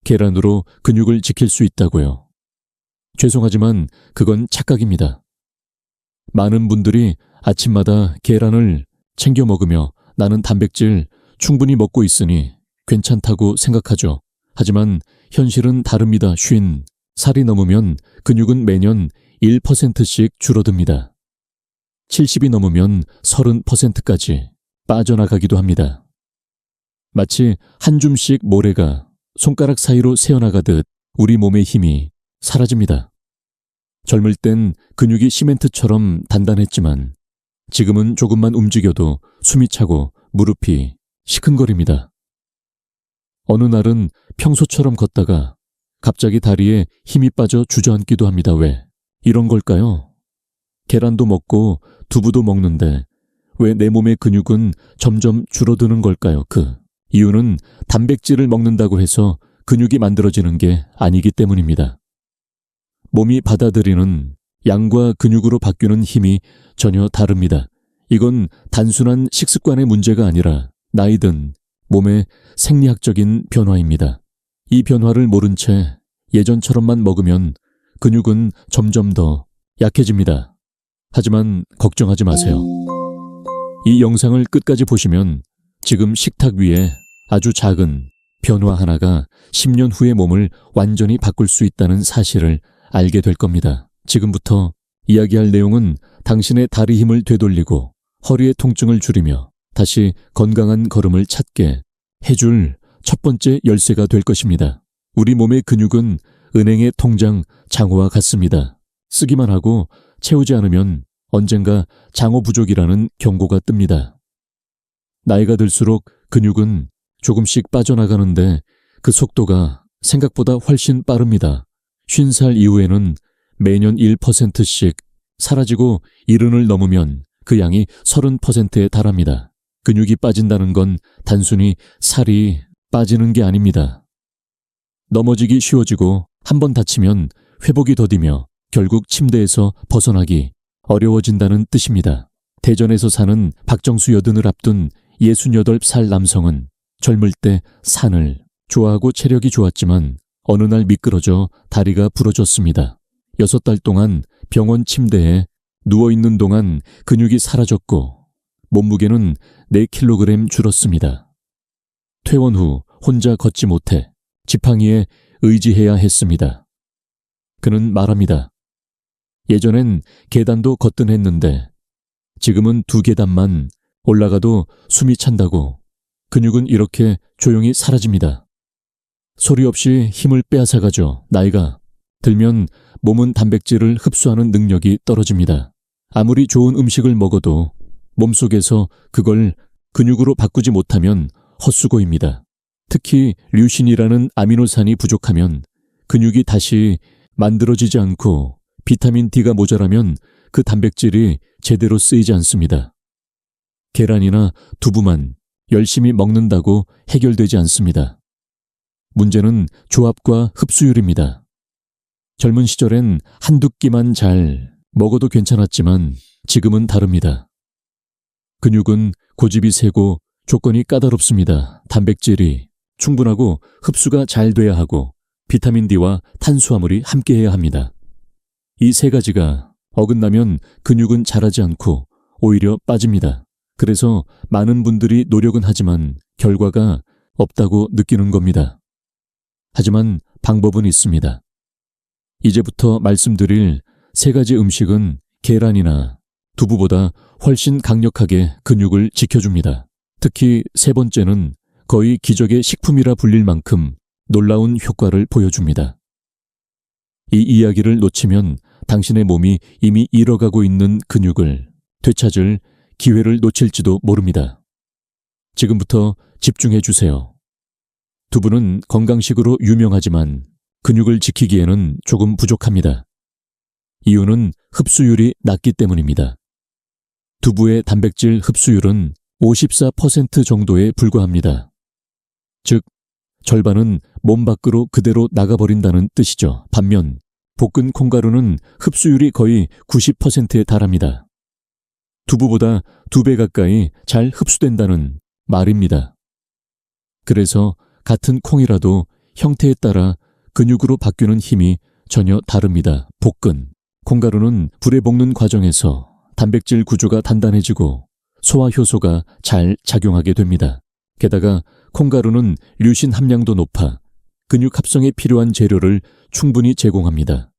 계란으로 근육을 지킬 수 있다고요. 죄송하지만 그건 착각입니다. 많은 분들이 아침마다 계란을 챙겨 먹으며 나는 단백질 충분히 먹고 있으니 괜찮다고 생각하죠. 하지만 현실은 다릅니다. 살이 넘으면 근육은 매년 1%씩 줄어듭니다. 70이 넘으면 30%까지 빠져나가기도 합니다. 마치 한 줌씩 모래가 손가락 사이로 새어나가듯 우리 몸의 힘이 사라집니다. 젊을 땐 근육이 시멘트처럼 단단했지만 지금은 조금만 움직여도 숨이 차고 무릎이 시큰거립니다. 어느 날은 평소처럼 걷다가 갑자기 다리에 힘이 빠져 주저앉기도 합니다. 왜 이런 걸까요? 계란도 먹고 두부도 먹는데 왜 내 몸의 근육은 점점 줄어드는 걸까요? 그 이유는 단백질을 먹는다고 해서 근육이 만들어지는 게 아니기 때문입니다. 몸이 받아들이는 양과 근육으로 바뀌는 힘이 전혀 다릅니다. 이건 단순한 식습관의 문제가 아니라 나이든 몸의 생리학적인 변화입니다. 이 변화를 모른 채 예전처럼만 먹으면 근육은 점점 더 약해집니다. 하지만 걱정하지 마세요. 이 영상을 끝까지 보시면 지금 식탁 위에 아주 작은 변화 하나가 10년 후의 몸을 완전히 바꿀 수 있다는 사실을 알게 될 겁니다. 지금부터 이야기할 내용은 당신의 다리 힘을 되돌리고 허리의 통증을 줄이며 다시 건강한 걸음을 찾게 해줄 첫 번째 열쇠가 될 것입니다. 우리 몸의 근육은 은행의 통장 장어와 같습니다. 쓰기만 하고 채우지 않으면 언젠가 장어 부족이라는 경고가 뜹니다. 나이가 들수록 근육은 조금씩 빠져나가는데 그 속도가 생각보다 훨씬 빠릅니다. 50살 이후에는 매년 1%씩 사라지고 70을 넘으면 그 양이 30%에 달합니다. 근육이 빠진다는 건 단순히 살이 빠지는 게 아닙니다. 넘어지기 쉬워지고 한번 다치면 회복이 더디며 결국 침대에서 벗어나기 어려워진다는 뜻입니다. 대전에서 사는 박정수 여든을 앞둔 68살 남성은 젊을 때 산을 좋아하고 체력이 좋았지만 어느 날 미끄러져 다리가 부러졌습니다. 6달 동안 병원 침대에 누워있는 동안 근육이 사라졌고 몸무게는 4kg 줄었습니다. 퇴원 후 혼자 걷지 못해 지팡이에 의지해야 했습니다. 그는 말합니다. 예전엔 계단도 거뜬했는데 지금은 2계단만 올라가도 숨이 찬다고 근육은 이렇게 조용히 사라집니다. 소리 없이 힘을 빼앗아가죠. 나이가 들면 몸은 단백질을 흡수하는 능력이 떨어집니다. 아무리 좋은 음식을 먹어도 몸속에서 그걸 근육으로 바꾸지 못하면 헛수고입니다. 특히 류신이라는 아미노산이 부족하면 근육이 다시 만들어지지 않고 비타민 D가 모자라면 그 단백질이 제대로 쓰이지 않습니다. 계란이나 두부만 열심히 먹는다고 해결되지 않습니다. 문제는 조합과 흡수율입니다. 젊은 시절엔 한두 끼만 잘 먹어도 괜찮았지만 지금은 다릅니다. 근육은 고집이 세고 조건이 까다롭습니다. 단백질이 충분하고 흡수가 잘 돼야 하고 비타민 D와 탄수화물이 함께해야 합니다. 이 세 가지가 어긋나면 근육은 자라지 않고 오히려 빠집니다. 그래서 많은 분들이 노력은 하지만 결과가 없다고 느끼는 겁니다. 하지만 방법은 있습니다. 이제부터 말씀드릴 3가지 음식은 계란이나 두부보다 훨씬 강력하게 근육을 지켜줍니다. 특히 3번째는 거의 기적의 식품이라 불릴 만큼 놀라운 효과를 보여줍니다. 이 이야기를 놓치면 당신의 몸이 이미 잃어가고 있는 근육을 되찾을 기회를 놓칠지도 모릅니다. 지금부터 집중해 주세요. 두부는 건강식으로 유명하지만 근육을 지키기에는 조금 부족합니다. 이유는 흡수율이 낮기 때문입니다. 두부의 단백질 흡수율은 54% 정도에 불과합니다. 즉, 절반은 몸 밖으로 그대로 나가버린다는 뜻이죠. 반면 볶은 콩가루는 흡수율이 거의 90%에 달합니다. 두부보다 2배 가까이 잘 흡수된다는 말입니다. 그래서 같은 콩이라도 형태에 따라 근육으로 바뀌는 힘이 전혀 다릅니다. 복근. 콩가루는 불에 볶는 과정에서 단백질 구조가 단단해지고 소화 효소가 잘 작용하게 됩니다. 게다가 콩가루는 류신 함량도 높아 근육 합성에 필요한 재료를 충분히 제공합니다.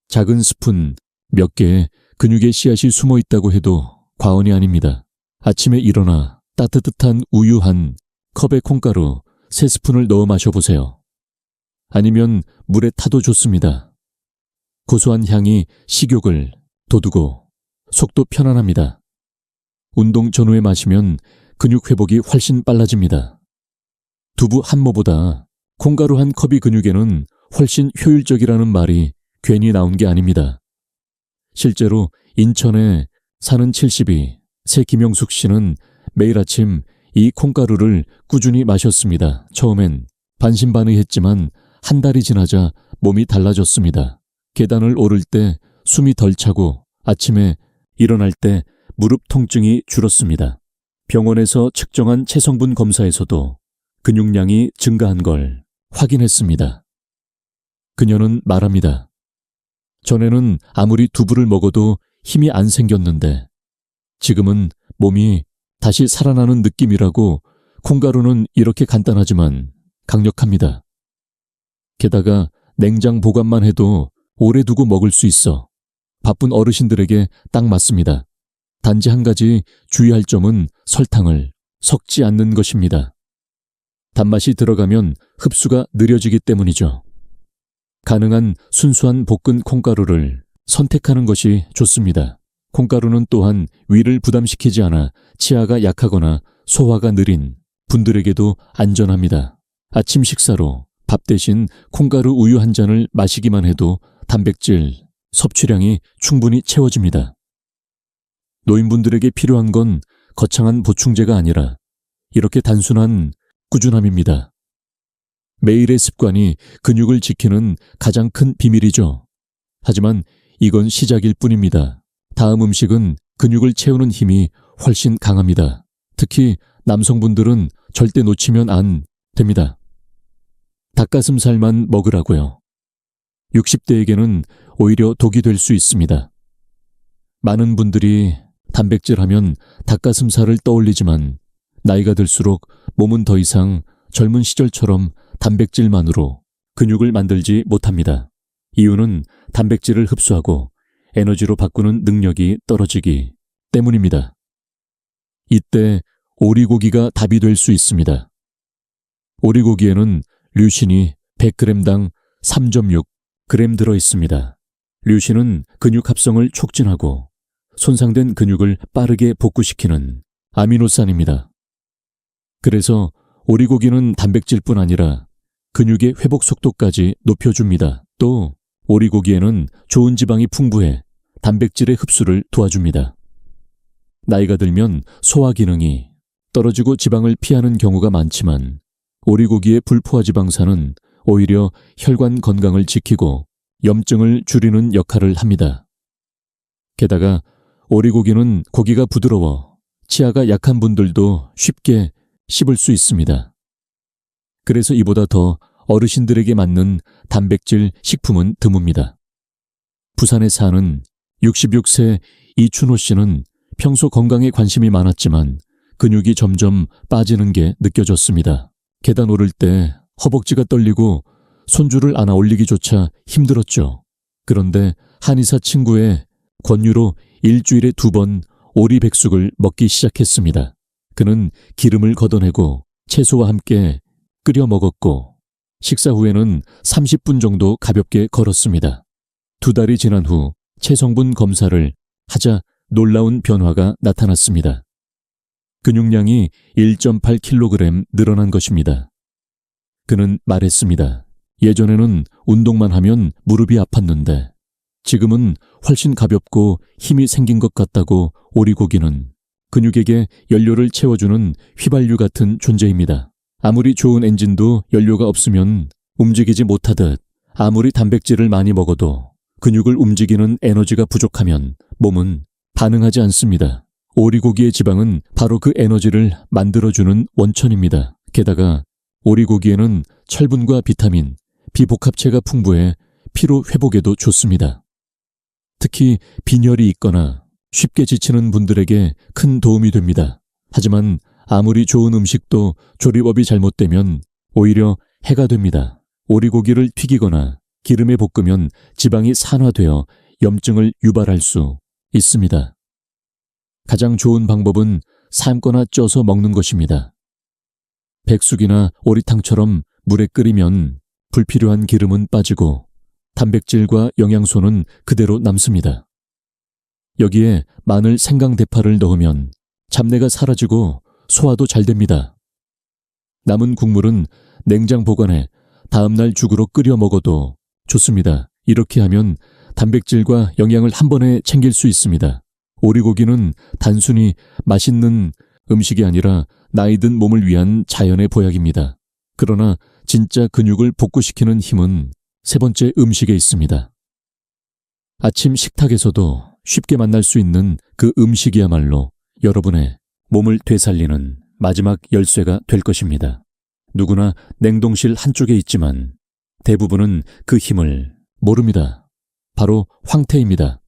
작은 스푼 몇 개에 근육의 씨앗이 숨어 있다고 해도 과언이 아닙니다. 아침에 일어나 따뜻한 우유 한 컵에 콩가루 3스푼을 넣어 마셔보세요. 아니면 물에 타도 좋습니다. 고소한 향이 식욕을 돋우고 속도 편안합니다. 운동 전후에 마시면 근육 회복이 훨씬 빨라집니다. 두부 한 모보다 콩가루 한 컵이 근육에는 훨씬 효율적이라는 말이 괜히 나온 게 아닙니다. 실제로 인천에 사는 72, 새 김영숙 씨는 매일 아침 이 콩가루를 꾸준히 마셨습니다. 처음엔 반신반의했지만 한 달이 지나자 몸이 달라졌습니다. 계단을 오를 때 숨이 덜 차고 아침에 일어날 때 무릎 통증이 줄었습니다. 병원에서 측정한 체성분 검사에서도 근육량이 증가한 걸 확인했습니다. 그녀는 말합니다. 전에는 아무리 두부를 먹어도 힘이 안 생겼는데 지금은 몸이 다시 살아나는 느낌이라고. 콩가루는 이렇게 간단하지만 강력합니다. 게다가 냉장 보관만 해도 오래 두고 먹을 수 있어 바쁜 어르신들에게 딱 맞습니다. 단지 한 가지 주의할 점은 설탕을 섞지 않는 것입니다. 단맛이 들어가면 흡수가 느려지기 때문이죠. 가능한 순수한 볶은 콩가루를 선택하는 것이 좋습니다. 콩가루는 또한 위를 부담시키지 않아 치아가 약하거나 소화가 느린 분들에게도 안전합니다. 아침 식사로 밥 대신 콩가루 우유 한 잔을 마시기만 해도 단백질 섭취량이 충분히 채워집니다. 노인분들에게 필요한 건 거창한 보충제가 아니라 이렇게 단순한 꾸준함입니다. 매일의 습관이 근육을 지키는 가장 큰 비밀이죠. 하지만 이건 시작일 뿐입니다. 다음 음식은 근육을 채우는 힘이 훨씬 강합니다. 특히 남성분들은 절대 놓치면 안 됩니다. 닭가슴살만 먹으라고요. 60대에게는 오히려 독이 될 수 있습니다. 많은 분들이 단백질 하면 닭가슴살을 떠올리지만 나이가 들수록 몸은 더 이상 젊은 시절처럼 단백질만으로 근육을 만들지 못합니다. 이유는 단백질을 흡수하고 에너지로 바꾸는 능력이 떨어지기 때문입니다. 이때 오리고기가 답이 될 수 있습니다. 오리고기에는 류신이 100g당 3.6g 들어 있습니다. 류신은 근육 합성을 촉진하고 손상된 근육을 빠르게 복구시키는 아미노산입니다. 그래서 오리고기는 단백질뿐 아니라 근육의 회복 속도까지 높여줍니다. 또 오리고기에는 좋은 지방이 풍부해 단백질의 흡수를 도와줍니다. 나이가 들면 소화 기능이 떨어지고 지방을 피하는 경우가 많지만 오리고기의 불포화 지방산은 오히려 혈관 건강을 지키고 염증을 줄이는 역할을 합니다. 게다가 오리고기는 고기가 부드러워 치아가 약한 분들도 쉽게 씹을 수 있습니다. 그래서 이보다 더 어르신들에게 맞는 단백질 식품은 드뭅니다. 부산에 사는 66세 이춘호 씨는 평소 건강에 관심이 많았지만 근육이 점점 빠지는 게 느껴졌습니다. 계단 오를 때 허벅지가 떨리고 손줄을 안아 올리기조차 힘들었죠. 그런데 한의사 친구의 권유로 일주일에 2번 오리백숙을 먹기 시작했습니다. 그는 기름을 걷어내고 채소와 함께 끓여 먹었고 식사 후에는 30분 정도 가볍게 걸었습니다. 2달이 지난 후 체성분 검사를 하자 놀라운 변화가 나타났습니다. 근육량이 1.8kg 늘어난 것입니다. 그는 말했습니다. 예전에는 운동만 하면 무릎이 아팠는데 지금은 훨씬 가볍고 힘이 생긴 것 같다고. 오리고기는 근육에게 연료를 채워주는 휘발유 같은 존재입니다. 아무리 좋은 엔진도 연료가 없으면 움직이지 못하듯 아무리 단백질을 많이 먹어도 근육을 움직이는 에너지가 부족하면 몸은 반응하지 않습니다. 오리고기의 지방은 바로 그 에너지를 만들어주는 원천입니다. 게다가 오리고기에는 철분과 비타민, 비복합체가 풍부해 피로 회복에도 좋습니다. 특히 빈혈이 있거나 쉽게 지치는 분들에게 큰 도움이 됩니다. 하지만 아무리 좋은 음식도 조리법이 잘못되면 오히려 해가 됩니다. 오리고기를 튀기거나 기름에 볶으면 지방이 산화되어 염증을 유발할 수 있습니다. 가장 좋은 방법은 삶거나 쪄서 먹는 것입니다. 백숙이나 오리탕처럼 물에 끓이면 불필요한 기름은 빠지고 단백질과 영양소는 그대로 남습니다. 여기에 마늘, 생강, 대파를 넣으면 잡내가 사라지고 소화도 잘 됩니다. 남은 국물은 냉장 보관해 다음날 죽으로 끓여 먹어도 좋습니다. 이렇게 하면 단백질과 영양을 한 번에 챙길 수 있습니다. 오리고기는 단순히 맛있는 음식이 아니라 나이 든 몸을 위한 자연의 보약입니다. 그러나 진짜 근육을 복구시키는 힘은 세 번째 음식에 있습니다. 아침 식탁에서도 쉽게 만날 수 있는 그 음식이야말로 여러분의 몸을 되살리는 마지막 열쇠가 될 것입니다. 누구나 냉동실 한쪽에 있지만 대부분은 그 힘을 모릅니다. 바로 황태입니다.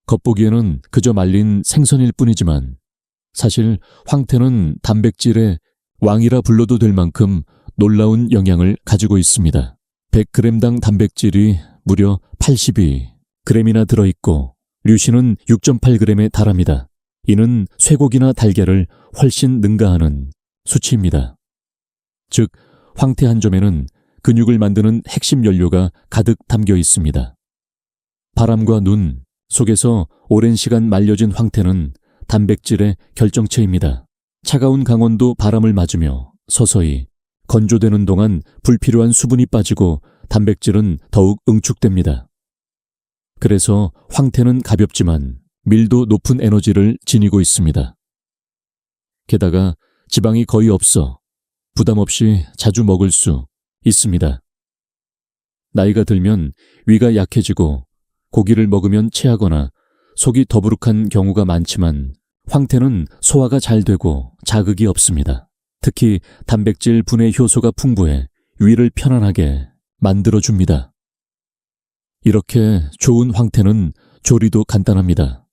겉보기에는 그저 말린 생선일 뿐이지만 사실 황태는 단백질의 왕이라 불러도 될 만큼 놀라운 영양을 가지고 있습니다. 100g당 단백질이 무려 82g이나 들어있고 류신은 6.8g에 달합니다. 이는 쇠고기나 달걀을 훨씬 능가하는 수치입니다. 즉, 황태 한 점에는 근육을 만드는 핵심 연료가 가득 담겨 있습니다. 바람과 눈 속에서 오랜 시간 말려진 황태는 단백질의 결정체입니다. 차가운 강원도 바람을 맞으며 서서히 건조되는 동안 불필요한 수분이 빠지고 단백질은 더욱 응축됩니다. 그래서 황태는 가볍지만 밀도 높은 에너지를 지니고 있습니다. 게다가 지방이 거의 없어 부담 없이 자주 먹을 수 있습니다. 나이가 들면 위가 약해지고 고기를 먹으면 체하거나 속이 더부룩한 경우가 많지만 황태는 소화가 잘 되고 자극이 없습니다. 특히 단백질 분해 효소가 풍부해 위를 편안하게 만들어줍니다. 이렇게 좋은 황태는 조리도 간단합니다.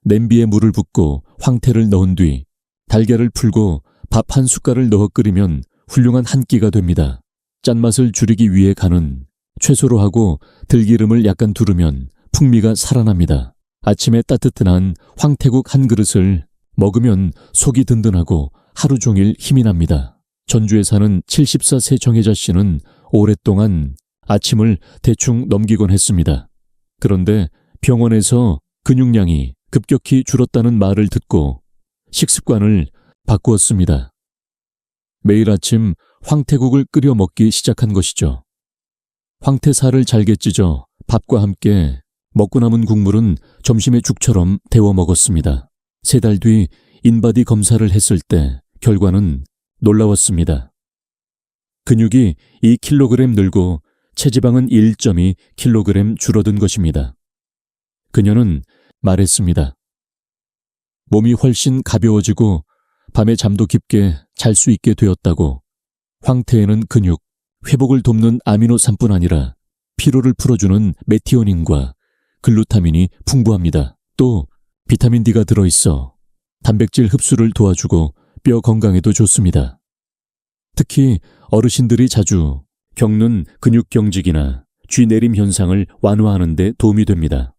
냄비에 물을 붓고 황태를 넣은 뒤 달걀을 풀고 밥 한 숟갈을 넣어 끓이면 훌륭한 한 끼가 됩니다. 짠맛을 줄이기 위해 간은 채소로 하고 들기름을 약간 두르면 풍미가 살아납니다. 아침에 따뜻한 황태국 한 그릇을 먹으면 속이 든든하고 하루 종일 힘이 납니다. 전주에 사는 74세 정혜자 씨는 오랫동안 아침을 대충 넘기곤 했습니다. 그런데 병원에서 근육량이 급격히 줄었다는 말을 듣고 식습관을 바꾸었습니다. 매일 아침 황태국을 끓여 먹기 시작한 것이죠. 황태살을 잘게 찢어 밥과 함께 먹고 남은 국물은 점심에 죽처럼 데워 먹었습니다. 3달 뒤 인바디 검사를 했을 때 결과는 놀라웠습니다. 근육이 2kg 늘고 체지방은 1.2kg 줄어든 것입니다. 그녀는 말했습니다. 몸이 훨씬 가벼워지고 밤에 잠도 깊게 잘 수 있게 되었다고. 황태에는 근육, 회복을 돕는 아미노산뿐 아니라 피로를 풀어주는 메티오닌과 글루타민이 풍부합니다. 또 비타민 D가 들어있어 단백질 흡수를 도와주고 뼈 건강에도 좋습니다. 특히 어르신들이 자주 겪는 근육경직이나 쥐내림 현상을 완화하는 데 도움이 됩니다.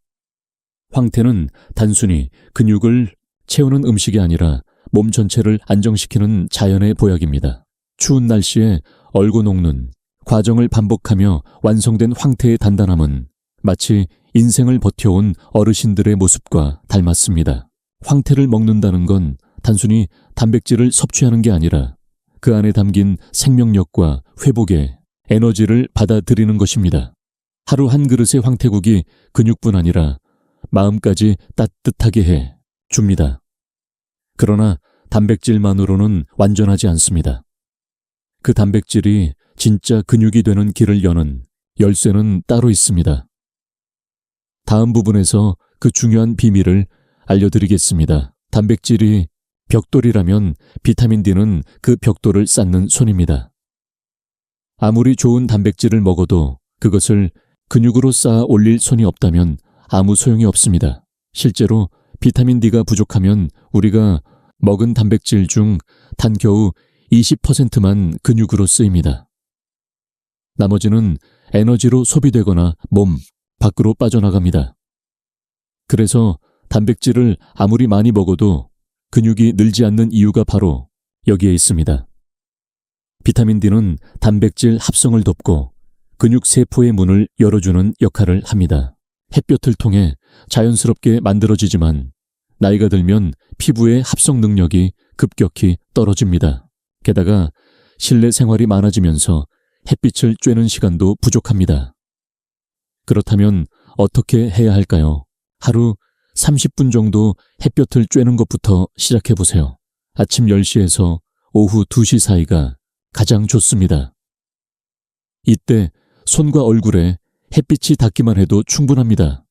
황태는 단순히 근육을 채우는 음식이 아니라 몸 전체를 안정시키는 자연의 보약입니다. 추운 날씨에 얼고 녹는 과정을 반복하며 완성된 황태의 단단함은 마치 인생을 버텨온 어르신들의 모습과 닮았습니다. 황태를 먹는다는 건 단순히 단백질을 섭취하는 게 아니라 그 안에 담긴 생명력과 회복의 에너지를 받아들이는 것입니다. 하루 한 그릇의 황태국이 근육뿐 아니라 마음까지 따뜻하게 해 줍니다. 그러나 단백질만으로는 완전하지 않습니다. 그 단백질이 진짜 근육이 되는 길을 여는 열쇠는 따로 있습니다. 다음 부분에서 그 중요한 비밀을 알려드리겠습니다. 단백질이 벽돌이라면 비타민 D는 그 벽돌을 쌓는 손입니다. 아무리 좋은 단백질을 먹어도 그것을 근육으로 쌓아 올릴 손이 없다면 아무 소용이 없습니다. 실제로 비타민 D가 부족하면 우리가 먹은 단백질 중 단 겨우 20%만 근육으로 쓰입니다. 나머지는 에너지로 소비되거나 몸 밖으로 빠져나갑니다. 그래서 단백질을 아무리 많이 먹어도 근육이 늘지 않는 이유가 바로 여기에 있습니다. 비타민 D는 단백질 합성을 돕고 근육 세포의 문을 열어주는 역할을 합니다. 햇볕을 통해 자연스럽게 만들어지지만 나이가 들면 피부의 합성 능력이 급격히 떨어집니다. 게다가 실내 생활이 많아지면서 햇빛을 쬐는 시간도 부족합니다. 그렇다면 어떻게 해야 할까요? 하루 30분 정도 햇볕을 쬐는 것부터 시작해보세요. 아침 10시에서 오후 2시 사이가 가장 좋습니다. 이때 손과 얼굴에 햇빛이 닿기만 해도 충분합니다.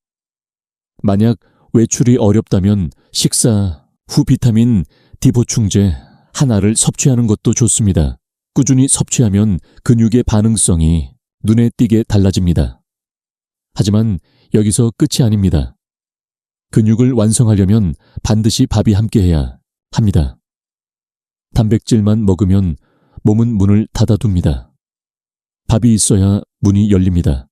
만약 외출이 어렵다면 식사 후 비타민 D 보충제 하나를 섭취하는 것도 좋습니다. 꾸준히 섭취하면 근육의 반응성이 눈에 띄게 달라집니다. 하지만 여기서 끝이 아닙니다. 근육을 완성하려면 반드시 밥이 함께해야 합니다. 단백질만 먹으면 몸은 문을 닫아둡니다. 밥이 있어야 문이 열립니다.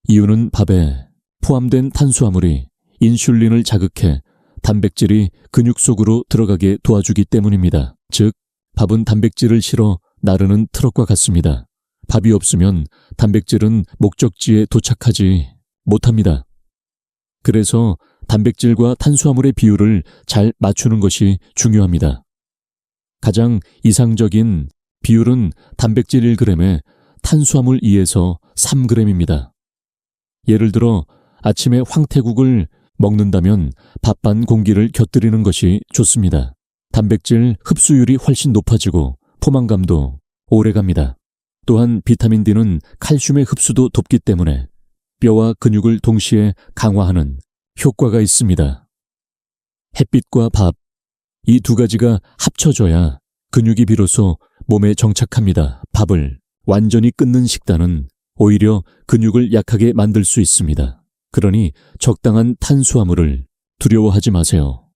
이유는 밥에 포함된 탄수화물이 인슐린을 자극해 단백질이 근육 속으로 들어가게 도와주기 때문입니다. 즉, 밥은 단백질을 실어 나르는 트럭과 같습니다. 밥이 없으면 단백질은 목적지에 도착하지 못합니다. 그래서 단백질과 탄수화물의 비율을 잘 맞추는 것이 중요합니다. 가장 이상적인 비율은 단백질 1g에 탄수화물 2에서 3g입니다. 예를 들어 아침에 황태국을 먹는다면 밥 반 공기를 곁들이는 것이 좋습니다. 단백질 흡수율이 훨씬 높아지고 포만감도 오래갑니다. 또한 비타민 D는 칼슘의 흡수도 돕기 때문에 뼈와 근육을 동시에 강화하는 효과가 있습니다. 햇빛과 밥, 이 두 가지가 합쳐져야 근육이 비로소 몸에 정착합니다. 밥을 완전히 끊는 식단은 오히려 근육을 약하게 만들 수 있습니다. 그러니 적당한 탄수화물을 두려워하지 마세요.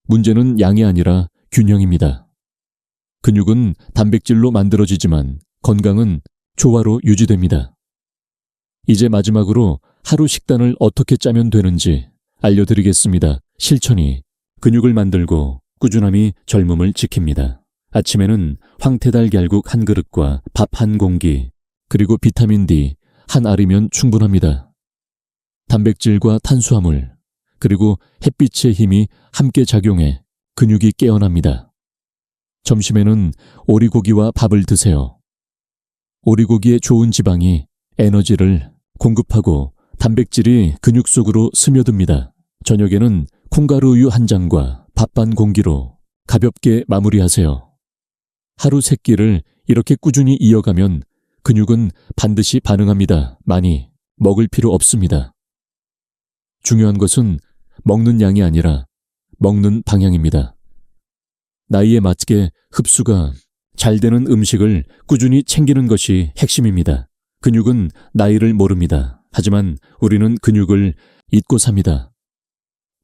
문제는 양이 아니라 균형입니다. 근육은 단백질로 만들어지지만 건강은 조화로 유지됩니다. 이제 마지막으로 하루 식단을 어떻게 짜면 되는지 알려드리겠습니다. 실천이 근육을 만들고 꾸준함이 젊음을 지킵니다. 아침에는 황태달걀국 한 그릇과 밥 한 공기, 그리고 비타민 D 한 알이면 충분합니다. 단백질과 탄수화물, 그리고 햇빛의 힘이 함께 작용해 근육이 깨어납니다. 점심에는 오리고기와 밥을 드세요. 오리고기의 좋은 지방이 에너지를 공급하고 단백질이 근육 속으로 스며듭니다. 저녁에는 콩가루 우유 한 잔과 밥 반 공기로 가볍게 마무리하세요. 하루 3끼를 이렇게 꾸준히 이어가면 근육은 반드시 반응합니다. 많이 먹을 필요 없습니다. 중요한 것은 먹는 양이 아니라 먹는 방향입니다. 나이에 맞게 흡수가 잘 되는 음식을 꾸준히 챙기는 것이 핵심입니다. 근육은 나이를 모릅니다. 하지만 우리는 근육을 잊고 삽니다.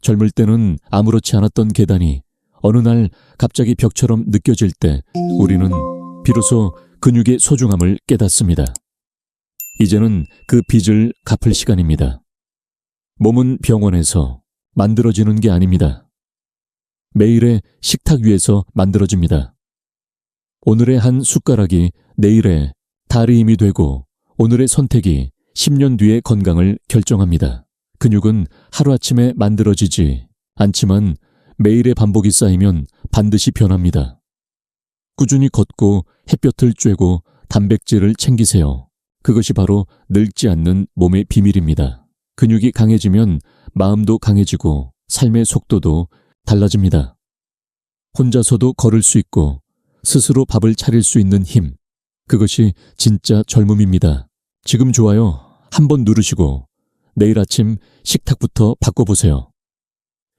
젊을 때는 아무렇지 않았던 계단이 어느 날 갑자기 벽처럼 느껴질 때 우리는 비로소 근육의 소중함을 깨닫습니다. 이제는 그 빚을 갚을 시간입니다. 몸은 병원에서 만들어지는 게 아닙니다. 매일의 식탁 위에서 만들어집니다. 오늘의 한 숟가락이 내일의 달의 힘이 되고 오늘의 선택이 10년 뒤의 건강을 결정합니다. 근육은 하루아침에 만들어지지 않지만 매일의 반복이 쌓이면 반드시 변합니다. 꾸준히 걷고 햇볕을 쬐고 단백질을 챙기세요. 그것이 바로 늙지 않는 몸의 비밀입니다. 근육이 강해지면 마음도 강해지고 삶의 속도도 달라집니다. 혼자서도 걸을 수 있고 스스로 밥을 차릴 수 있는 힘, 그것이 진짜 젊음입니다. 지금 좋아요 한번 누르시고 내일 아침 식탁부터 바꿔보세요.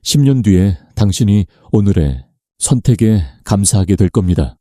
10년 뒤에 당신이 오늘의 선택에 감사하게 될 겁니다.